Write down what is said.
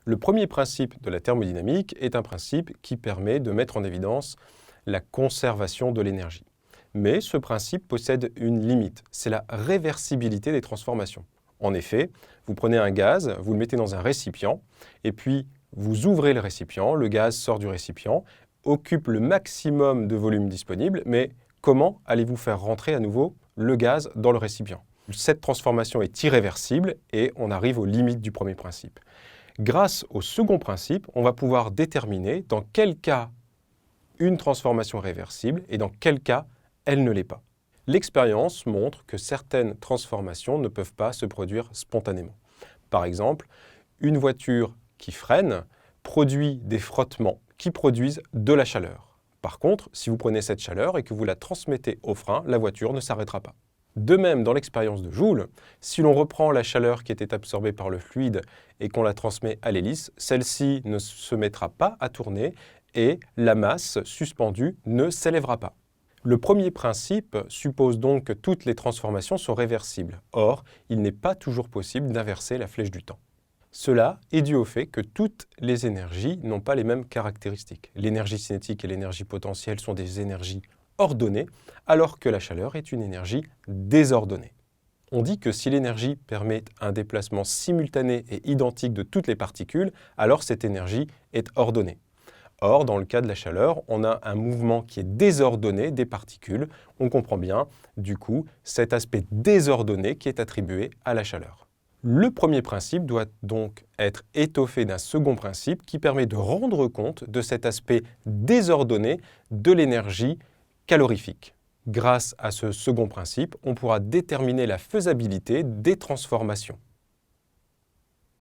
Le premier principe de la thermodynamique est un principe qui permet de mettre en évidence la conservation de l'énergie. Mais ce principe possède une limite, c'est la réversibilité des transformations. En effet, vous prenez un gaz, vous le mettez dans un récipient, et puis vous ouvrez le récipient, le gaz sort du récipient, occupe le maximum de volume disponible, mais comment allez-vous faire rentrer à nouveau le gaz dans le récipient? Cette transformation est irréversible et on arrive aux limites du premier principe. Grâce au second principe, on va pouvoir déterminer dans quel cas une transformation est réversible et dans quel cas elle ne l'est pas. L'expérience montre que certaines transformations ne peuvent pas se produire spontanément. Par exemple, une voiture qui freine produit des frottements qui produisent de la chaleur. Par contre, si vous prenez cette chaleur et que vous la transmettez au frein, la voiture ne s'arrêtera pas. De même, dans l'expérience de Joule, si l'on reprend la chaleur qui était absorbée par le fluide et qu'on la transmet à l'hélice, celle-ci ne se mettra pas à tourner et la masse suspendue ne s'élèvera pas. Le premier principe suppose donc que toutes les transformations sont réversibles. Or, il n'est pas toujours possible d'inverser la flèche du temps. Cela est dû au fait que toutes les énergies n'ont pas les mêmes caractéristiques. L'énergie cinétique et l'énergie potentielle sont des énergies ordonnées, alors que la chaleur est une énergie désordonnée. On dit que si l'énergie permet un déplacement simultané et identique de toutes les particules, alors cette énergie est ordonnée. Or, dans le cas de la chaleur, on a un mouvement qui est désordonné des particules. On comprend bien, du coup, cet aspect désordonné qui est attribué à la chaleur. Le premier principe doit donc être étoffé d'un second principe qui permet de rendre compte de cet aspect désordonné de l'énergie calorifique. Grâce à ce second principe, on pourra déterminer la faisabilité des transformations.